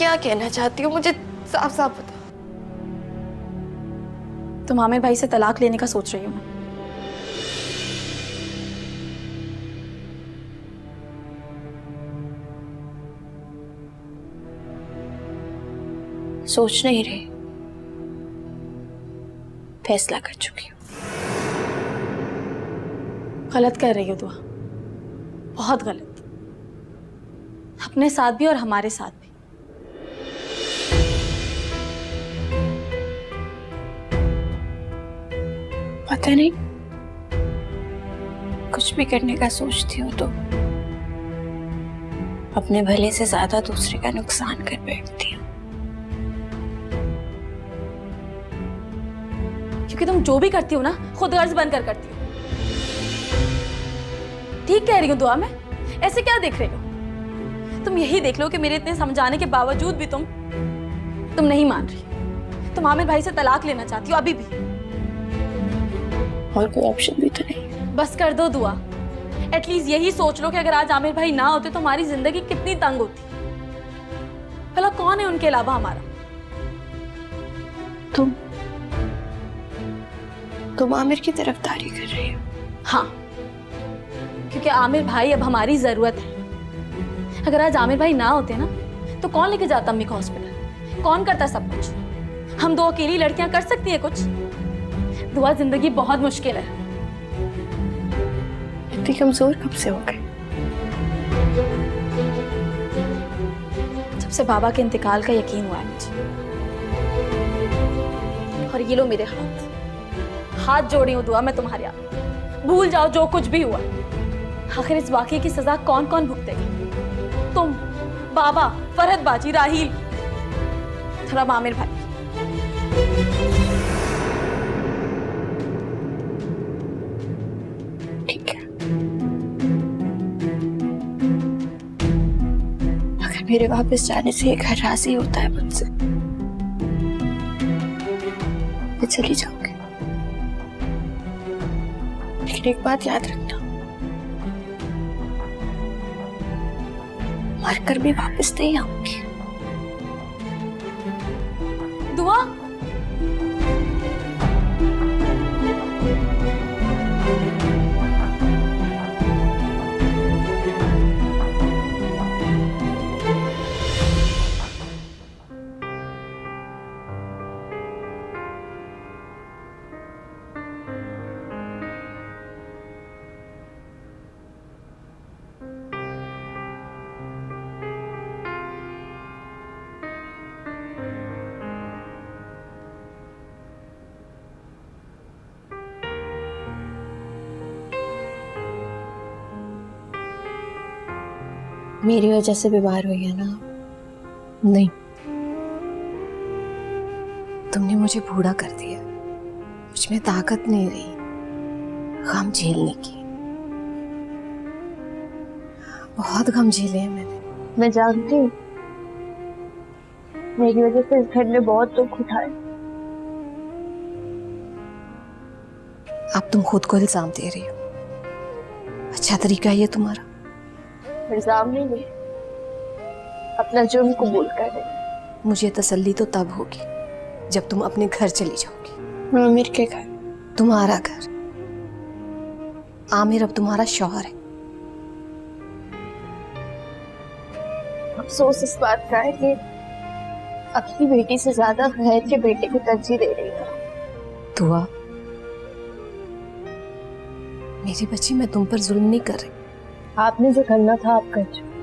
क्या कहना चाहती हो, मुझे साफ साफ बता। तुम आमिर भाई से तलाक लेने का सोच रही हो ना? सोच नहीं रही, फैसला कर चुकी हूँ। गलत कर रही हो दुआ, बहुत गलत, अपने साथ भी और हमारे साथ भी। पता नहीं, कुछ भी करने का सोचती हूँ तो अपने भले से ज्यादा दूसरे का नुकसान कर बैठती हूँ। क्योंकि तुम जो भी करती हो ना, खुद गर्ज बनकर करती हो। ठीक कह रही हूँ दुआ, मैं ऐसे क्या देख रही हो? तुम यही देख लो कि मेरे इतने समझाने के बावजूद भी तुम नहीं मान रही। तुम आमिर भाई से तलाक लेना चाहती हो अभी भी। और कोई ऑप्शन भी तो नहीं। बस कर दो दुआ, एटलीस्ट यही सोच लो कि अगर आज आमिर भाई ना होते तो हमारी जिंदगी कितनी तंग होती। भला कौन है उनके अलावा हमारा? तुम आमिर की तरफदारी कर रही हो? हाँ, क्योंकि आमिर भाई अब हमारी जरूरत है। अगर आज आमिर भाई ना होते ना तो कौन लेके जाता अम्मी को हॉस्पिटल? कौन करता सब कुछ? हम दो अकेली लड़कियां कर सकती है कुछ? दुआ, जिंदगी बहुत मुश्किल है। इतनी कमजोर कब से हो गए? जब से बाबा के इंतकाल का यकीन हुआ है मुझे। और ये लो मेरे हाथ जोड़ी हूं दुआ मैं तुम्हारे आगे। भूल जाओ जो कुछ भी हुआ। आखिर इस वाकये की सजा कौन कौन भुगतेगा? तुम, बाबा, फरहद बाजी, राहील, थोड़ा आमिर भाई। ठीक है, अगर मेरे वापस जाने से ये घर राजी होता है मुझसे, मैं चली जाऊंगी। लेकिन एक बात याद रखना, मरकर भी वापस नहीं आऊंगी। दुआ, मेरी वजह से बीमार हुई है ना? नहीं, तुमने मुझे बूढ़ा कर दिया। मुझ में ताकत नहीं रही गम झेलने की। बहुत गम झेले हैं मैंने। मैं जानती हूँ, मेरी वजह से इस घर ने बहुत दुख उठाए। अब तुम खुद को इल्जाम दे रही हो। अच्छा तरीका है ये तुम्हारा? इल्जाम नहीं है, अपना जुर्म कबूल कर रहे। मुझे तसल्ली तो तब होगी जब तुम अपने घर चली जाओगी। आमिर के घर? तुम्हारा घर। आमिर अब तुम्हारा शौहर है। अफसोस इस बात का है कि अपनी बेटी से ज्यादा गैर के बेटे को तरजीह दे रही है। दुआ, मेरी बच्ची, मैं तुम पर जुल्म नहीं कर रही। आपने जो करना था आप कर चुके।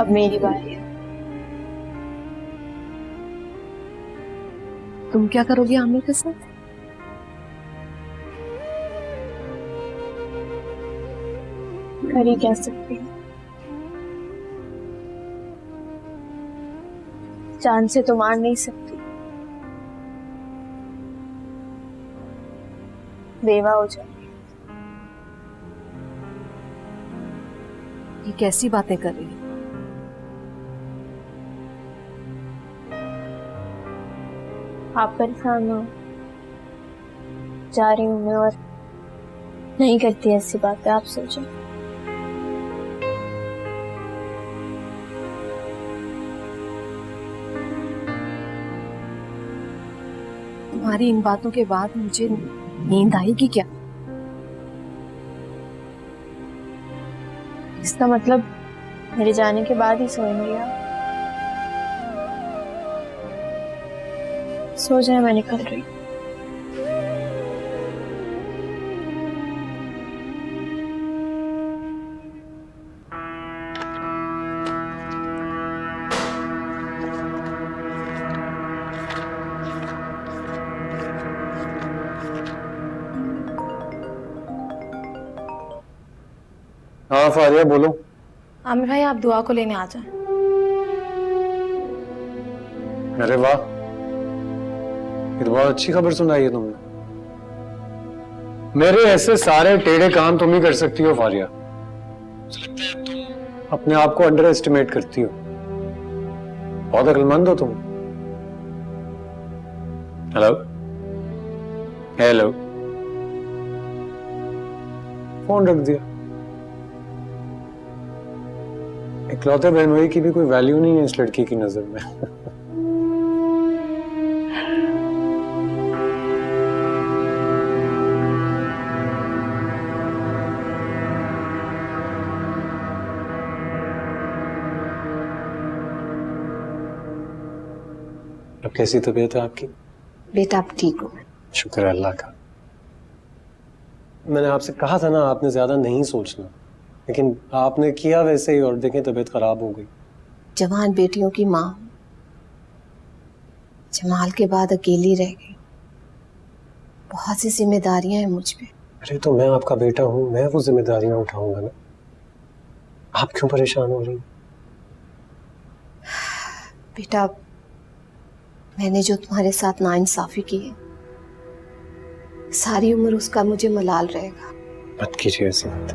अब मेरी बारी है। तुम क्या करोगी आमिर के साथ? कर ही क्या सकती हूँ, जान से तो मार नहीं सकती। बेवा हो जाएगी। ये कैसी बातें कर रही हो? आप परेशान हो, जा रही हूँ मैं और नहीं करती ऐसी बातें, आप सोचो। तुम्हारी इन बातों के बाद मुझे नींद आएगी क्या? इसका मतलब मेरे जाने के बाद ही सोएंगे आप? सो जाए, मैं निकल रही। हाँ फारिया बोलो। आमिर भाई आप दुआ को लेने आ जाएं। अरे वाह, ये तो बहुत अच्छी खबर सुनाई है तुमने। मेरे ऐसे सारे टेढ़े काम तुम ही कर सकती हो फारिया। मुझे लगता है तुम अपने आप को अंडर एस्टिमेट करती हो। बहुत अक्लमंद हो तुम। हेलो हेलो, फोन रख दिया। इकलौते बहनोई की भी कोई वैल्यू नहीं है इस लड़की की नजर में। अब कैसी तबीयत है आपकी? बेटा अब ठीक हो? शुक्र है अल्लाह का। मैंने आपसे कहा था ना आपने ज्यादा नहीं सोचना, लेकिन आपने किया वैसे ही और देखें तबीयत खराब हो गई। जवान बेटियों की माँ जमाल के बाद अकेली रह गई। बहुत सी जिम्मेदारियां हैं मुझ पे। अरे तो मैं आपका बेटा हूँ, मैं वो जिम्मेदारियां उठाऊंगा ना। आप क्यों परेशान हो रही? बेटा मैंने जो तुम्हारे साथ नाइंसाफी की है, सारी उम्र उसका मुझे मलाल रहेगा। मत कीजिए ऐसी बात।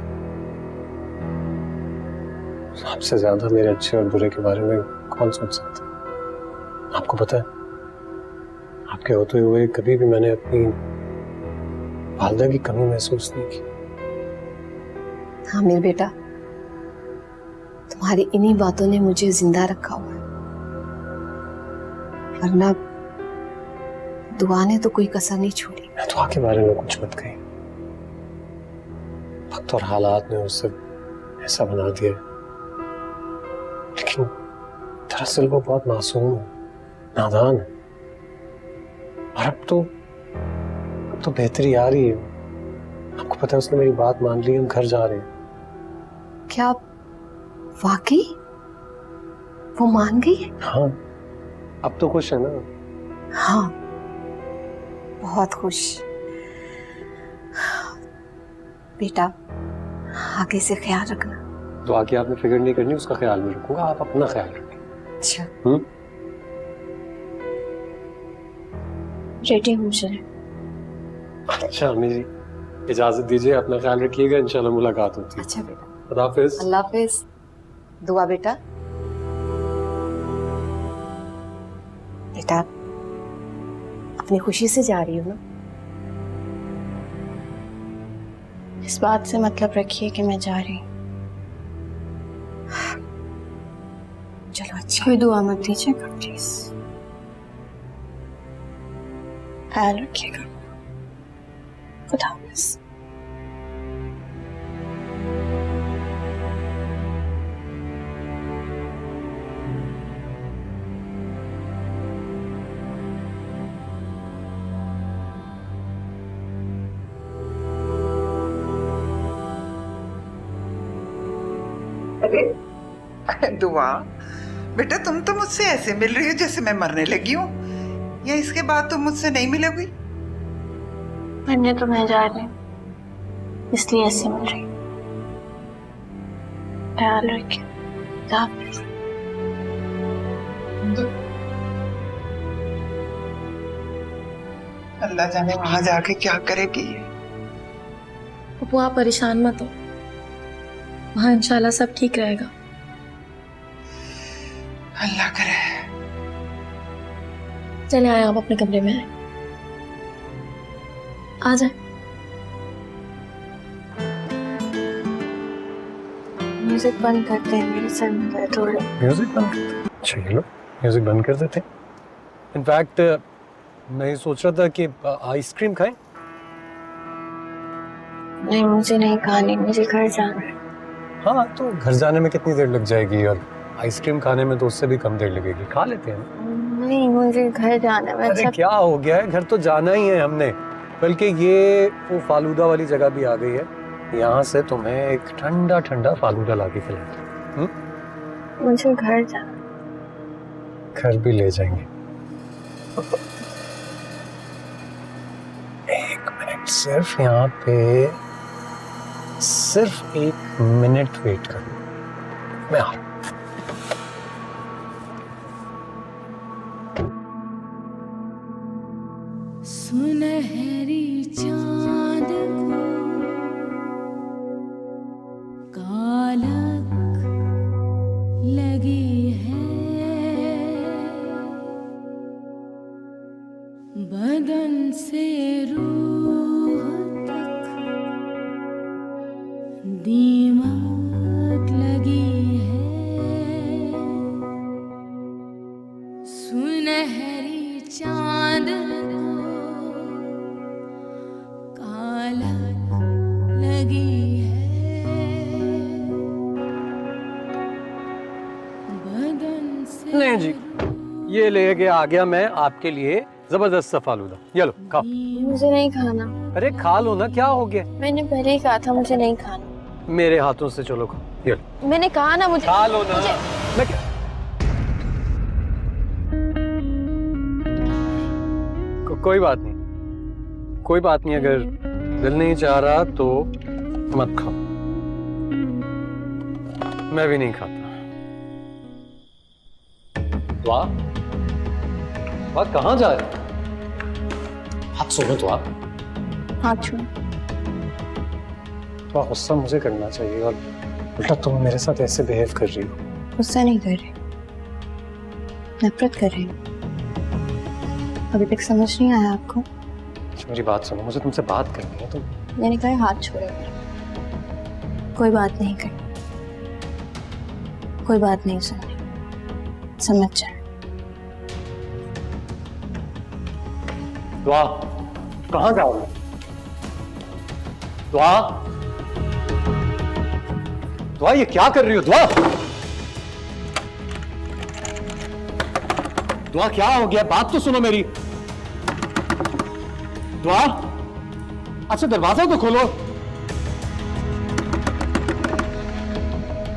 आपसे ज्यादा मेरे अच्छे और बुरे के बारे में कौन सोच सकता है? आपको पता है, आपके होते हुए कभी भी मैंने अपनी वालिदा की कमी महसूस नहीं की। हाँ मेरे बेटा, तुम्हारी इन्हीं बातों ने मुझे जिंदा रखा हुआ है, वरना दुआ ने तो कोई कसर नहीं छोड़ी। दुआ के बारे में कुछ मत कही। वक्त और हालात ने उसे ऐसा बना दिया, लेकिन दरअसल वो बहुत मासूम है, नादान है। और अब तो बेहतरी आ रही है। आपको पता है उसने मेरी बात मान ली, हम घर जा रहे हैं। क्या वाकई वो मान गई? हाँ, अब तो खुश है ना? हाँ बहुत खुश। बेटा आगे से ख्याल रखना। तो आगे आपने फिक्र नहीं करनी, उसका ख्याल मैं रखूंगा। आप अपना ख्याल रखें। अच्छा रेडी हूँ चले। अच्छा अम्मी जी, इजाजत दीजिए, अपना ख्याल रखिएगा, इंशाल्लाह मुलाकात होती है। अच्छा बेटा, खुदा हाफिज। अल्लाह हाफिज। दुआ बेटा। बेटा अपनी खुशी से जा रही हो ना? इस बात से मतलब रखिए कि मैं जा रही हूँ। चलो अच्छा। कोई दुआ मत दीजिएगा प्लीज। ख्याल रखिएगा। खुदा हाफिज। दुआ बेटा, तुम तो मुझसे ऐसे मिल रही हो जैसे मैं मरने लगी हूँ, या इसके बाद तुम मुझसे नहीं मिलोगी? पढ़ने तो मैं जा रही हूँ, इसलिए ऐसे मिल रही हूँ। ख्याल रखिए। खुदा हाफिज। अल्लाह जाने वहां जाके क्या करेगी ये। पप्पू आप परेशान मत हो, वहाँ इंशाल्लाह सब ठीक रहेगा। अल्लाह करे। चले आए आप अपने कमरे में, आ जाए। म्यूजिक बंद करते हैं, मेरे सर में दर्द हो रहा है। म्यूजिक बंद करते? अच्छा ये लो म्यूजिक बंद कर देते। इनफैक्ट मैं ये सोच रहा था कि आइसक्रीम खाएं। नहीं, मुझे नहीं खानी, मुझे घर जाना है। हाँ तो घर जाने में कितनी देर लग जाएगी और आइसक्रीम खाने में तो उससे भी कम देर लगेगी, खा लेते हैं ना। नहीं, मुझे घर जाना है। अरे क्या हो गया है, घर तो जाना ही है हमने। बल्कि ये वो फालूदा वाली जगह भी आ गई है, यहाँ से तुम्हें एक ठंडा ठंडा फालूदा ला के खिलाएंगे। मुझे घर जाना। घर भी ले जाएंगे। एक मिनट, सिर्फ यहाँ पे सिर्फ 1 मिनट वेट करो, मैं आ रहा हूं। सुनहरी चांद को कालक लगी है, बदन से रूह तक दीमक लगी है। सुनहरी चांद को कालक लगी है, बदन से। नहीं जी, ये लेके आ गया मैं आपके लिए जबरदस्त सा फालूदा, ये लो खाओ। मुझे नहीं खाना। अरे खा लो ना, क्या हो गया? मैंने पहले ही कहा था मुझे नहीं खाना। मेरे हाथों से चलो खाओ, ये लो मैंने कहा ना मुझे। खा लो ना। मैं क्या कोई बात नहीं, कोई बात नहीं, अगर दिल नहीं चाह रहा तो मत खाओ, मैं भी नहीं खाता। वाह वाह, कहाँ जा रहे? हाथ सोनो तो आप। हाथ छोड़। तो गुस्सा मुझे करना चाहिए और उल्टा तुम मेरे साथ ऐसे बिहेव कर रही हो। गुस्सा नहीं कर रहे, नफरत कर रहे हो। अभी तक समझ नहीं आया आपको? मेरी बात सुनो, मुझे तुमसे बात करनी है। तुम मैंने कहा हाथ छोड़ो। कोई बात नहीं करनी, कोई बात नहीं सुननी, समझ जाए। दुआ, कहाँ जाओगे? दुआ, दुआ ये क्या कर रही हो? दुआ, दुआ क्या हो गया? बात तो सुनो मेरी। दुआ, अच्छा दरवाजा तो खोलो।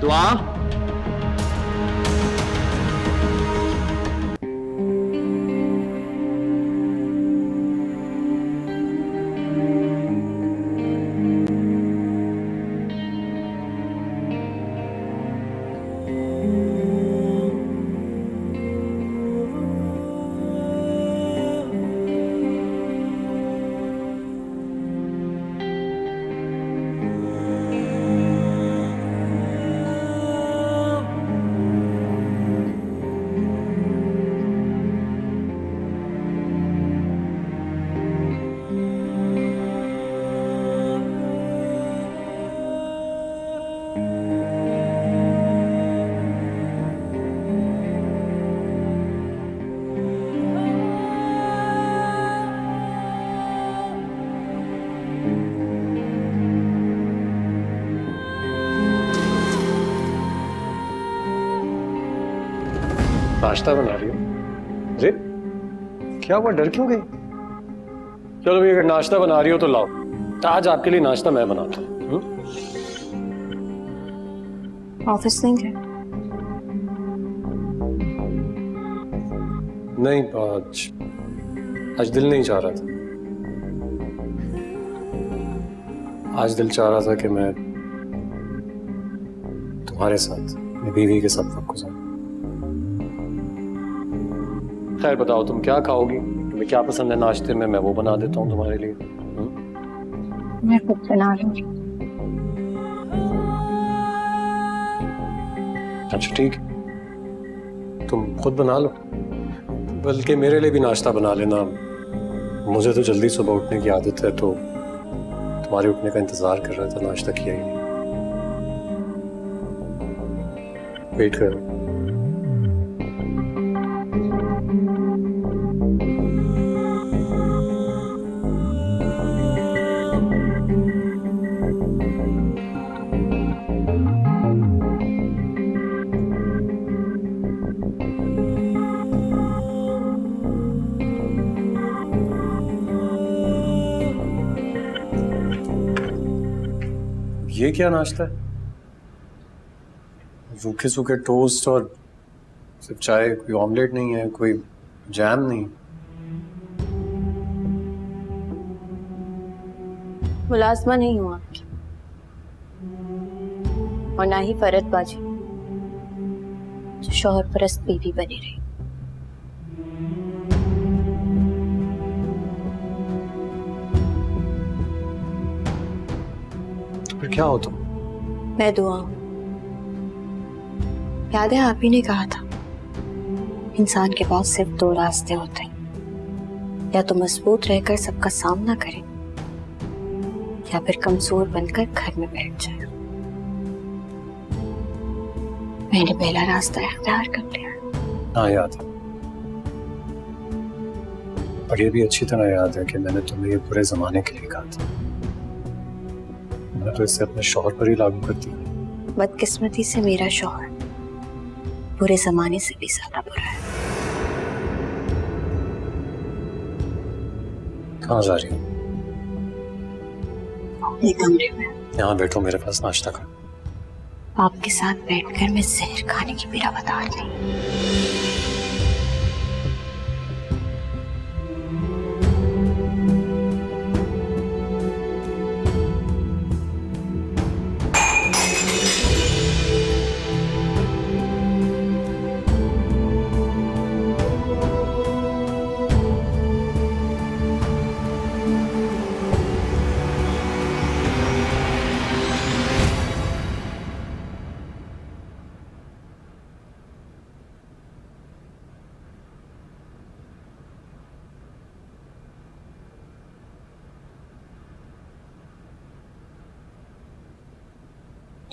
दुआ, नाश्ता बना रही हो? अरे क्या हुआ, डर क्यों गई? चलो भाई, अगर नाश्ता बना रही हो तो लाओ, आज आपके लिए नाश्ता मैं बनाता हूँ। ऑफिस नहीं गए? नहीं, आज दिल नहीं चाह रहा था। आज दिल चाह रहा था कि मैं तुम्हारे साथ, मेरी बीवी के साथ वक्त गुजारूं। खैर बताओ, तुम क्या खाओगी? तुम्हें क्या पसंद है नाश्ते में? मैं वो बना देता हूँ तुम्हारे लिए। मैं खुद बना लूंगी। अच्छा ठीक है, तुम खुद बना लो, बल्कि मेरे लिए भी नाश्ता बना लेना। मुझे तो जल्दी सुबह उठने की आदत है, तो तुम्हारे उठने का इंतजार कर रहा था, नाश्ता किया ही नहीं। वेट करो। ये क्या नाश्ता है? सूखे सूखे टोस्ट और सिर्फ चाय, कोई ऑमलेट नहीं है, कोई जैम नहीं। मुलाजमा नहीं हूँ आपकी, और ना ही फरदबाजी जो शौहर परस्त बीवी बनी रही। तो फिर क्या हो तुम? मैं दुआ हूं। याद है आप ही ने कहा था, इंसान के पास सिर्फ दो रास्ते होते हैं, या तो मजबूत रहकर सबका सामना करे या फिर कमजोर बनकर घर में बैठ जाए। मैंने पहला रास्ता इख्तियार कर लिया। हाँ याद है, और ये भी अच्छी तरह याद है कि मैंने तुम्हें ये पूरे जमाने के लिए कहा था। मैंने तो इसे अपने शौहर पर ही लागू कर दिया। बदकिस्मती से मेरा शौहर पूरे जमाने से भी ज्यादा बुरा है। कहाँ जा रही हो? अपने कमरे में। यहाँ बैठो, मेरे पास नाश्ता करो। आपके साथ बैठकर मैं जहर खाने की मेरा बता नहीं।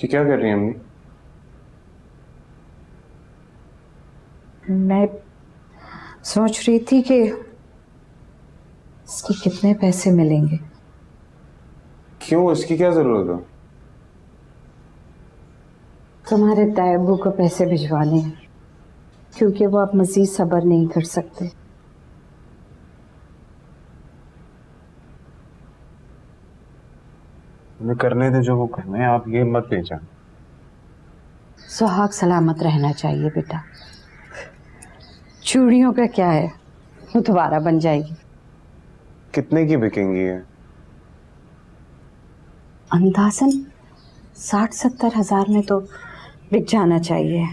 जी क्या कर रही हैं अम्मी? मैं सोच रही थी कि इसके कितने पैसे मिलेंगे। क्यों, इसकी क्या जरूरत है? तुम्हारे तायबू को पैसे भिजवाने हैं, क्योंकि वो अब मजीद सब्र नहीं कर सकते। उन्हें करने दे जो वो करने हैं, आप ये मत भेजें। सुहाग सलामत रहना चाहिए बेटा। चूड़ियों का क्या है, वो दोबारा बन जाएगी। कितने की बिकेंगी ये? अंदाजन 60-70 हजार में तो बिक जाना चाहिए।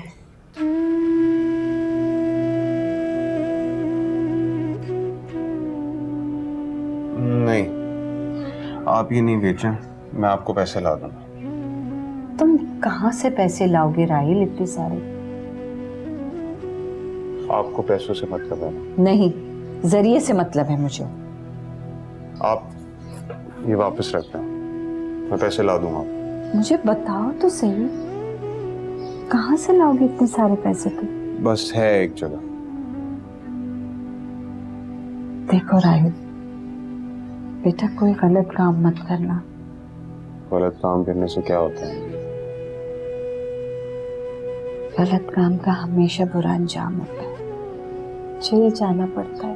नहीं, आप ये नहीं बेचें, मैं आपको पैसे ला दूंगा। तुम कहाँ से पैसे लाओगे राहिल, इतने सारे? आपको पैसों से मतलब है? नहीं, जरिए से मतलब है मुझे। आप ये वापस रखते हैं, मैं पैसे ला दूंगा। मुझे बताओ तो सही, कहाँ से लाओगे इतने सारे पैसे तुम? बस है एक जगह। देखो राहिल बेटा, कोई गलत काम मत करना। गलत काम करने से क्या होता है? गलत काम का हमेशा बुरा अंजाम होता है, जेल जाना पड़ता है।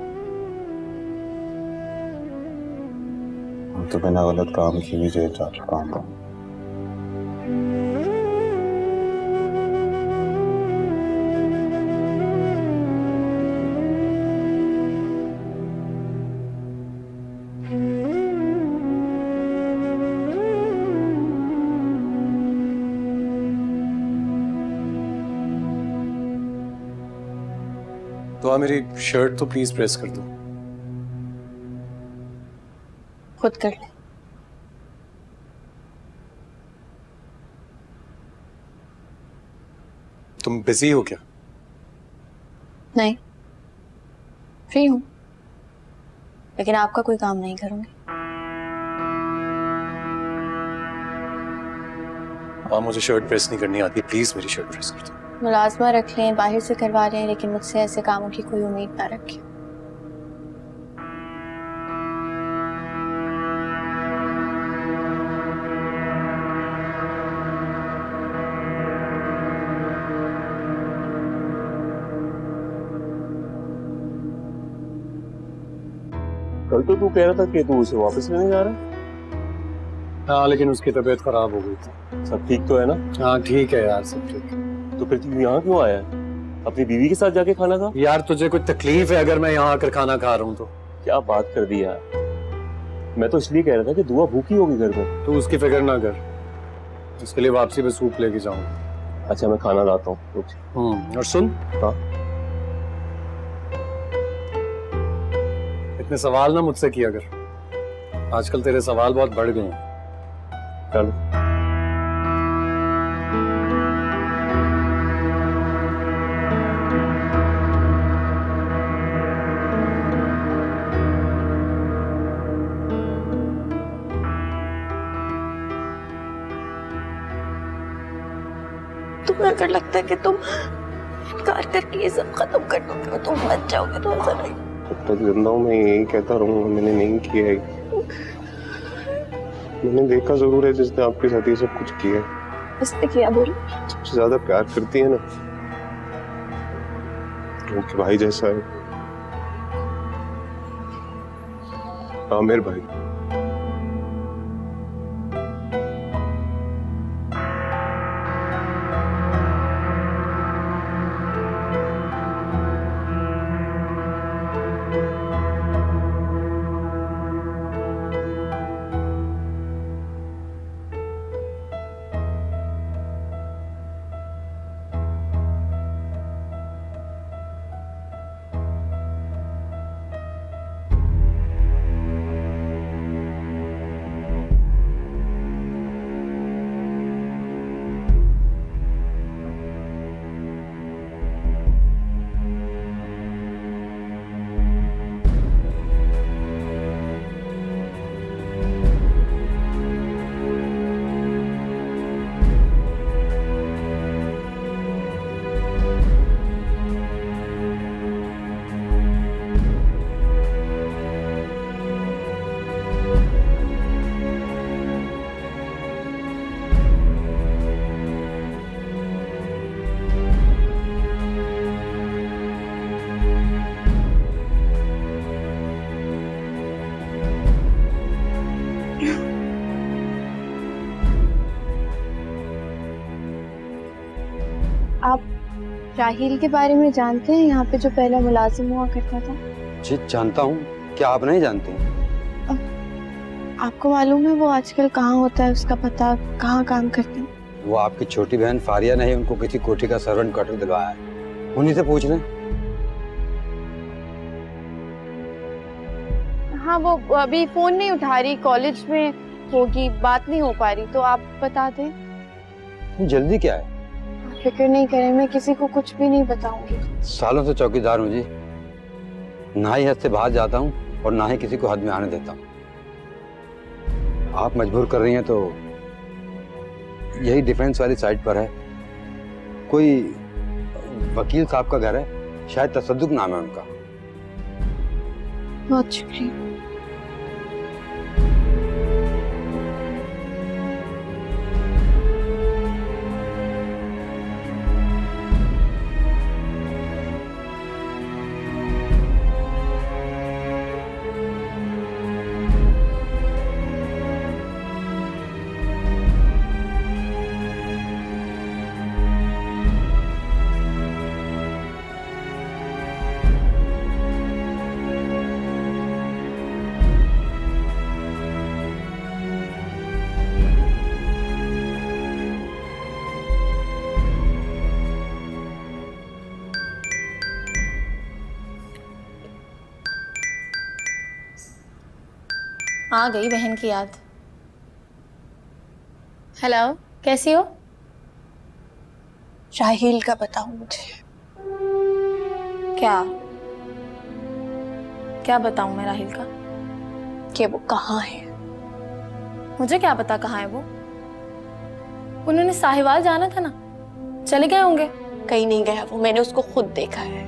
हम तो बिना गलत काम की भी जेल जा चुका हूँ। तो आप मेरी शर्ट तो प्लीज प्रेस कर दो। खुद कर ले। तुम बिजी हो क्या? नहीं, फ्री हूँ, लेकिन आपका कोई काम नहीं करूंगी। आप मुझे शर्ट प्रेस नहीं करनी आती, प्लीज मेरी शर्ट प्रेस कर दो। मुलाजमा रख लें, बाहर से करवा रहे हैं, लेकिन मुझसे ऐसे कामों की कोई उम्मीद ना रखें। कल तो तू कह रहा था कि तू उसे वापस लेने जा रहा है। हाँ लेकिन उसकी तबीयत खराब हो गई थी। सब ठीक तो है ना? हाँ ठीक है यार, सब ठीक है। तो फिर तू यहाँ क्यों आया है? अपनी बीवी के साथ जाके खाना खा। यार तुझे कोई तकलीफ है अगर मैं यहाँ आकर खाना खा रहा हूँ तो? क्या बात कर दी यार, मैं तो इसलिए कह रहा था कि दुआ भूखी होगी घर में। तू उसकी फिक्र ना कर, उसके लिए वापसी में सूप लेके जाऊंगा। अच्छा मैं खाना लाता हूँ। और सुन, हाँ इतने सवाल ना मुझसे किया कर, आजकल तेरे सवाल बहुत बढ़ गए हैं। चलो। तुम्हें अगर लगता है कि तुम इनकार करके ये सब खत्म कर दोगे और तुम मत जाओगे तो ऐसा नहीं। जब तक जिंदा हूं मैं यही कहता रहूंगा, मैंने नहीं किया है। मैंने देखा जरूर है जिसने आपके साथ ये सब कुछ किया है। इसने किया बोलो? सबसे ज्यादा प्यार करती है ना, उनके भाई जैसा है आमिर भाई। आप राहील के बारे में जानते हैं, यहाँ पे जो पहला मुलाजिम हुआ करता था? जी जानता हूँ, क्या आप नहीं जानते? आपको मालूम है वो आजकल कहाँ होता है, उसका पता, कहाँ काम करते हैं? वो आपकी छोटी बहन फारिया ने ही उनको किसी कोठी का सर्वेंट क्वार्टर दिलवाया है, उन्हीं से पूछ लें। हाँ वो अभी फोन नहीं उठा रही, कॉलेज में होगी, बात नहीं हो पा रही, तो आप बता दें। जल्दी क्या है? फिक्र नहीं करें, मैं किसी को कुछ भी नहीं बताऊंगी। सालों से चौकीदार हूँ जी, ना ही हद से बाहर जाता हूँ और ना ही किसी को हद में आने देता हूँ। आप मजबूर कर रही हैं तो यही डिफेंस वाली साइड पर है, कोई वकील साहब का घर है, शायद तसद्दुक नाम है उनका। बहुत शुक्रिया। आ गई बहन की याद। हेलो, कैसी हो? राहील का बताओ मुझे। क्या क्या बताऊं मैं राहील का? कि वो कहाँ है? मुझे क्या पता कहाँ है वो। उन्होंने साहिवाल जाना था ना, चले गए होंगे। कहीं नहीं गया वो, मैंने उसको खुद देखा है।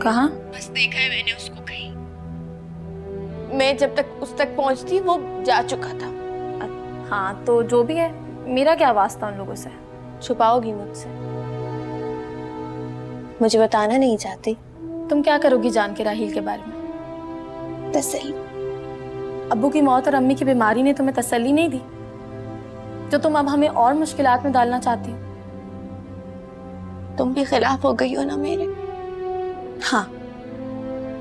कहाँ? बस देखा है मैंने उसको कहीं। मैं जब तक उस तक पहुंचती वो जा चुका था। हाँ तो जो भी है, मेरा क्या वास्ता उन लोगों से? छुपाओगी मुझसे? मुझे बताना नहीं चाहती? तुम क्या करोगी जान के राहील के बारे में? तसल्ली। अब्बू की मौत और अम्मी की बीमारी ने तुम्हें तसल्ली नहीं दी, जो तुम अब हमें और मुश्किलात में डालना चाहती हो। तुम भी खिलाफ हो गई हो ना मेरे। हाँ,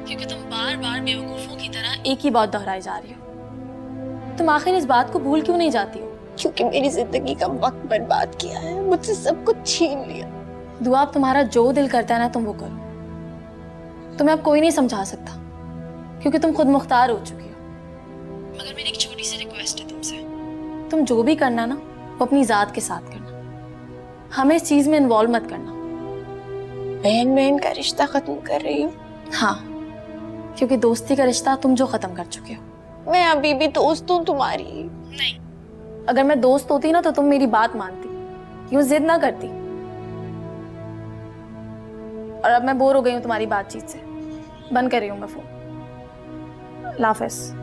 क्योंकि तुम बार बार बेवकूफों की तरह एक ही बात दोहराई जा रही हो। तुम आखिर इस बात को भूल क्यों नहीं जाती हो? क्योंकि मेरी जिंदगी का वक्त बर्बाद किया है, मुझसे सब कुछ छीन लिया। दुआ, अब तुम्हारा जो दिल करता है ना तुम वो करो। तुम्हें अब कोई नहीं समझा सकता, क्योंकि तुम खुद मुख्तार हो चुकी हो। मगर मेरी एक छोटी सी रिक्वेस्ट है तुमसे, तुम जो भी करना ना वो अपनी जात के साथ करना, हमें इस चीज में इन्वॉल्व मत करना। बहन बहन का रिश्ता खत्म कर रही हूँ? हाँ, क्योंकि दोस्ती का रिश्ता तुम जो खत्म कर चुके हो। मैं अभी भी दोस्त हूँ तुम्हारी। नहीं, अगर मैं दोस्त होती ना तो तुम मेरी बात मानती, यूं जिद ना करती। और अब मैं बोर हो गई हूँ तुम्हारी बातचीत से, बंद कर रही हूँ मैं फोन। अल्लाह हाफ़िज़।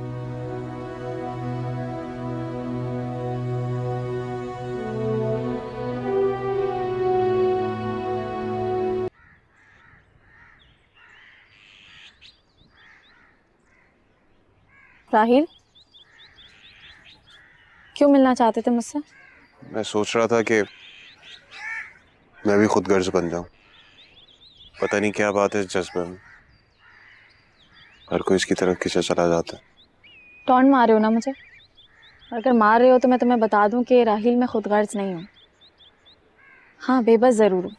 राहिल, क्यों मिलना चाहते थे मुझसे? मैं सोच रहा था कि मैं भी खुद गर्ज बन जाऊं। पता नहीं क्या बात है इस जज्बे में, हर कोई इसकी तरफ खींचा चला जाता है। टॉन्ट मार रहे हो ना मुझे? अगर मार रहे हो तो मैं तुम्हें बता दूं कि राहिल मैं खुद गर्ज नहीं हूँ। हाँ, बेबस जरूर हूँ।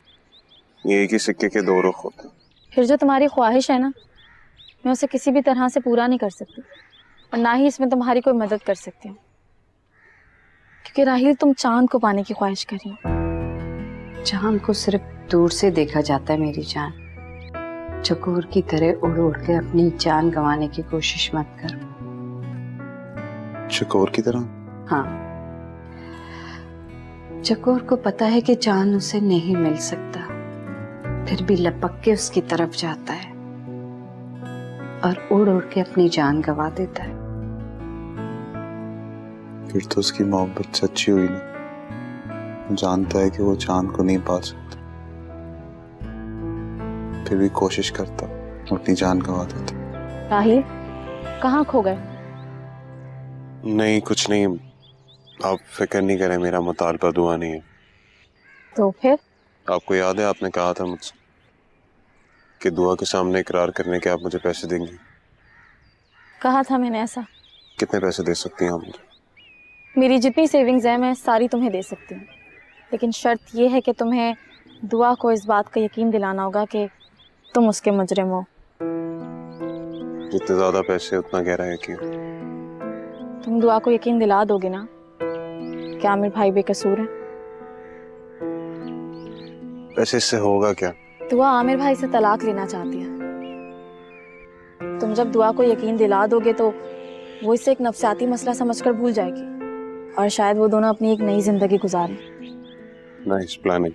ये एक ही सिक्के के दो रुख होते हैं। फिर जो तुम्हारी ख्वाहिश है ना, मैं उसे किसी भी तरह से पूरा नहीं कर सकती, और ना ही इसमें तुम्हारी कोई मदद कर सकती हूँ। क्योंकि राहिल, तुम चांद को पाने की ख्वाहिश कर रही हो। चांद को सिर्फ दूर से देखा जाता है मेरी जान। चकोर की तरह उड़ उड़ के अपनी जान गंवाने की कोशिश मत कर। चकोर की तरह? हाँ, चकोर को पता है कि चांद उसे नहीं मिल सकता, फिर भी लपक के उसकी तरफ जाता है और उड़ उड़ के अपनी जान गंवा देता है। फिर तो उसकी मोहब्बत सच्ची हुई ना। जानता है कि वो चांद को नहीं पा सकता, फिर भी कोशिश करता, अपनी जान गंवा देता। राहिल, कहाँ खो गए? नहीं, कुछ नहीं, आप फिक्र नहीं करें, मेरा मुतालबा दुआ नहीं है। तो फिर? आपको याद है आपने कहा था मुझसे कि दुआ के सामने इकरार करने के आप मुझे पैसे देंगी। कहा था मैंने ऐसा? कितने पैसे दे सकती हैं आप मुझे? मेरी जितनी सेविंग्स है मैं सारी तुम्हें दे सकती हूँ, लेकिन शर्त यह है कि तुम्हें दुआ को इस बात का यकीन दिलाना होगा कि तुम उसके मुजरिम हो। जितने ज्यादा पैसे उतना गहरा यकीन। तुम दुआ को यकीन दिला दोगे ना कि आमिर भाई बेकसूर है? वैसे इससे होगा क्या? दुआ आमिर भाई से तलाक लेना चाहती है। तुम जब दुआ को यकीन दिला दोगे तो वो इसे एक नफसियाती मसला समझकर भूल जाएगी, और शायद वो दोनों अपनी एक नई जिंदगी गुजारें। Nice planning.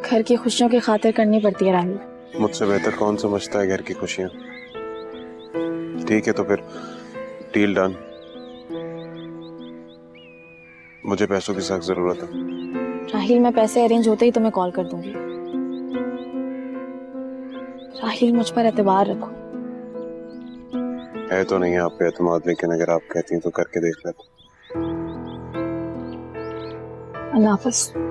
घर की खुशियों की खातिर करनी पड़ती है राहिल। मुझसे बेहतर कौन समझता है घर की खुशियां? ठीक है, तो फिर डील डन। मुझे पैसों की सख्त जरूरत है। राहिल, मैं पैसे अरेंज होते ही तुम्हें कॉल कर दूंगी। राहिल, मुझ पर एतबार रखो। है तो नहीं आप पे एतमाद, लेकिन अगर आप कहती हैं तो करके देख लेते। अल्लाह हाफ़िज़।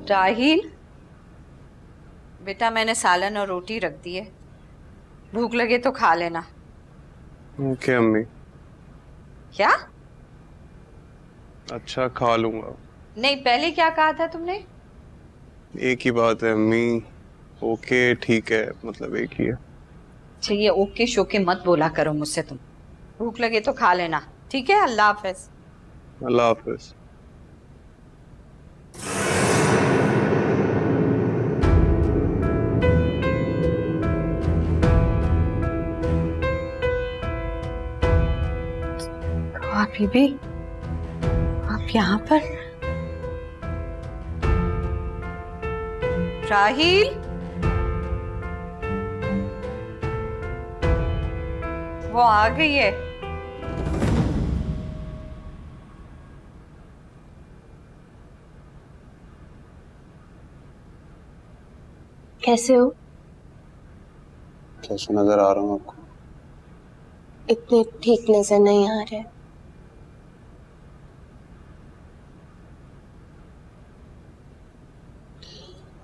राहिल, बेटा मैंने सालन और रोटी रख दी है, भूख लगे तो खा लेना। ओके अम्मी। क्या? अच्छा, खा लूंगा। नहीं, पहले क्या कहा था तुमने? एक ही बात है अम्मी। ओके ठीक है, मतलब एक ही है। अच्छा, ये ओके शोके मत बोला करो मुझसे तुम। भूख लगे तो खा लेना, ठीक है? अल्लाह हाफ़िज़। अल्लाह हाफ़िज़। बीबी, आप यहाँ पर? राहिल, वो आ गई है। कैसे हो? कैसे नजर आ रहा हूँ आपको? इतने ठीक नजर नहीं आ रहे।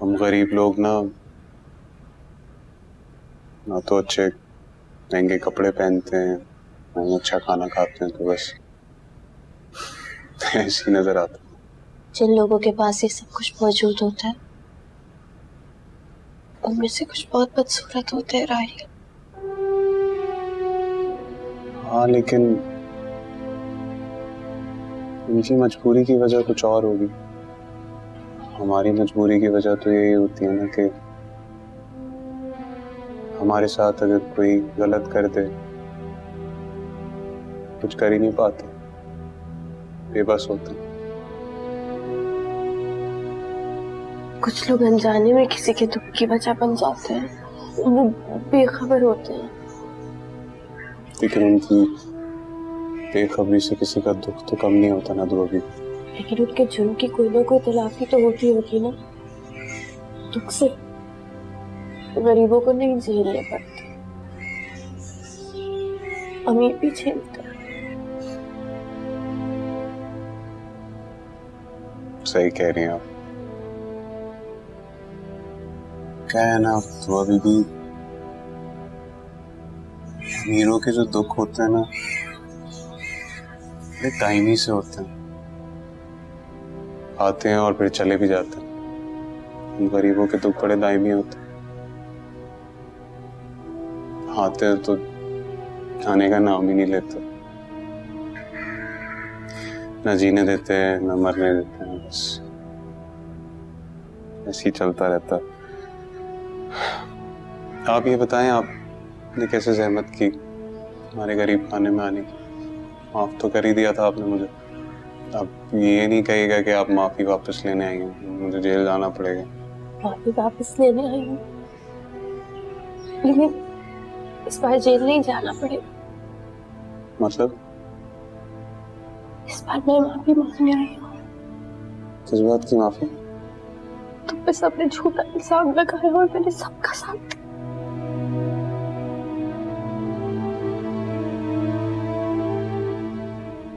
हम गरीब लोग ना तो अच्छे महंगे कपड़े पहनते हैं, ना अच्छा खाना खाते हैं, तो बस ऐसी नजर आता है। जिन लोगों के पास ये सब कुछ मौजूद होता है उनमें से कुछ बहुत बदसूरत होते हैं राहिल। हाँ, लेकिन उनकी मजबूरी की वजह कुछ और होगी। हमारी मजबूरी की वजह तो यही होती है ना कि हमारे साथ अगर कोई गलत कर दे, कुछ कर ही नहीं पाते, बेबस होते हैं। कुछ लोग अनजाने में किसी के दुख की वजह बन जाते हैं, वो बेखबर होते हैं। लेकिन उनकी बेखबरी से किसी का दुख तो कम नहीं होता ना दुआ भी। लेकिन उनके जुर्म की कोई ना कोई तलाफी तो होती होगी ना। दुख से गरीबों को नहीं झेलने पड़ते, अमीर भी झेलते हैं। सही कह रही हैं आप। क्या है ना दुआ बीबी, अमीरों के जो दुख होते हैं ना वे टाइमी से होते हैं, आते हैं और फिर चले भी जाते हैं। गरीबों के दुख बड़े दायमी होते हैं, आते हैं तो जाने का नाम ही नहीं लेते, न जीने देते हैं न मरने देते हैं, बस ऐसे ही चलता रहता है। आप ये बताएं, आपने कैसे जहमत की हमारे गरीब खाने में आने की? माफ तो कर ही दिया था आपने मुझे। आप ये नहीं कहिएगा कि आप माफी वापस लेने आई हैं, मुझे जेल जाना पड़ेगा। माफी वापस लेने आई हूँ, लेकिन इस बार जेल नहीं जाना पड़ेगा। मतलब? इस बार मैं माफी मांगने आई हूँ। किस बात की माफी? तुम पे सबने झूठा इल्जाम लगाया और मैंने सबका साथ दिया।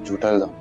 झूठा इल्जाम?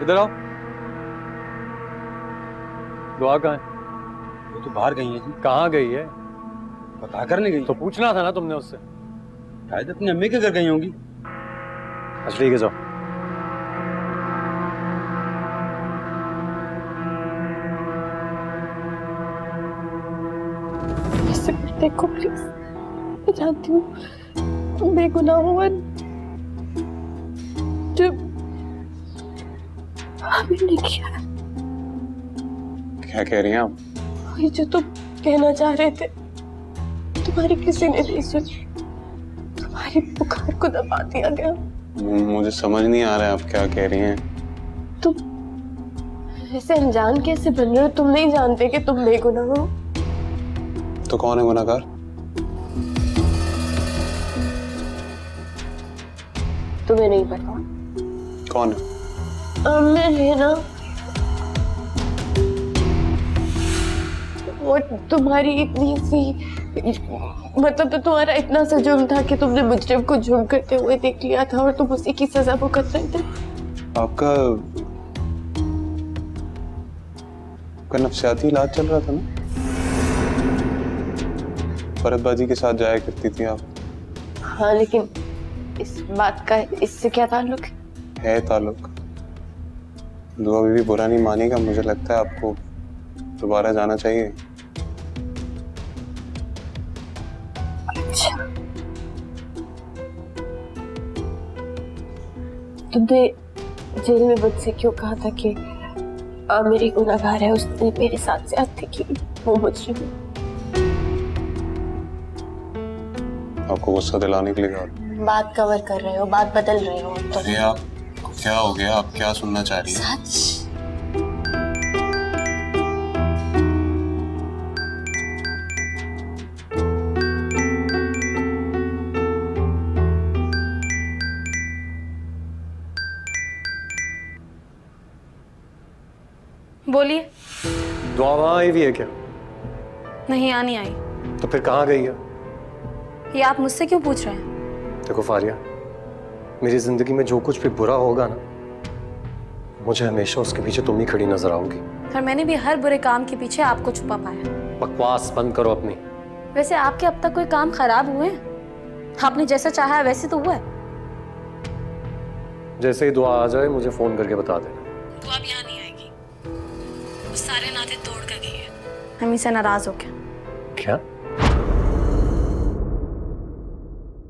इधर आओ। दुआ कहाँ है? वो तो बाहर गई है जी। कहाँ गई है? पता करने गई। तो पूछना था ना तुमने उससे। शायद अपनी अम्मी के घर गई होंगी। अच्छा ठीक है, जाओ। ऐसे मत देखो प्लीज, मैं जानती हूँ तुम बेगुनाह हो और जो आमिर ने किया। क्या कह रही हैं आप? वही जो तुम कहना चाह रहे थे, तुम्हारी किसी ने नहीं सुनी, तुम्हारी पुकार को दबा दिया गया। मुझे समझ नहीं आ रहा है आप क्या कह रही हैं। तुम ऐसे अनजान कैसे बन रहे हो? तुम नहीं जानते कि तुम बेगुनाह हो? तो कौन है गुनहगार? तुम्हें नहीं पता? कौन है? आमिर है ना, वो तुम्हारी इतनी सी, मतलब तो तुम्हारा इतना सा जुर्म था कि तुमने मुजरिम को जुर्म करते हुए देख लिया था और तुम उसी की सजा भुगत रहे थे। आपका नफ्सियाती इलाज चल रहा था ना? फरदबाजी के साथ जाया करती थी आप। हाँ, लेकिन इस बात का इससे क्या ताल्लुक है? है ताल्लुक। दुआ बीबी बुरा नहीं मानेगा, मुझे लगता है आपको दोबारा जाना चाहिए। अच्छा, तुमने जेल में मुझसे क्यों कहा था कि मेरी गुनहगार है, उसने मेरे साथ ज्यादती की, वो मुझसे आपको गुस्सा दिलाने के लिए कहा? बात कवर कर रहे हो, बात बदल रहे हो तो। अरे आप क्या हो गया? आप क्या सुनना चाह रही हैं? सच बोलिए। दुआ वहाँ आई हुई है क्या? नहीं, आनी आई। तो फिर कहाँ गई है? ये आप मुझसे क्यों पूछ रहे हैं? देखो फारिया, मेरी जिंदगी में जो कुछ भी बुरा होगा ना, मुझे हमेशा उसके पीछे तुम ही खड़ी नजर आओगी। और मैंने भी हर बुरे काम के पीछे आपको छुपा पाया। बकवास बंद करो अपनी। वैसे आपके अब तक कोई काम खराब हुए हैं? आपने जैसा चाहा है वैसे तो हुआ है। जैसे ही दुआ आ जाए मुझे फोन करके बता देना। दुआ अब यहाँ नहीं आएगी, वो सारे नाते तोड़ कर गई है, हम इसे नाराज हो गए। क्या?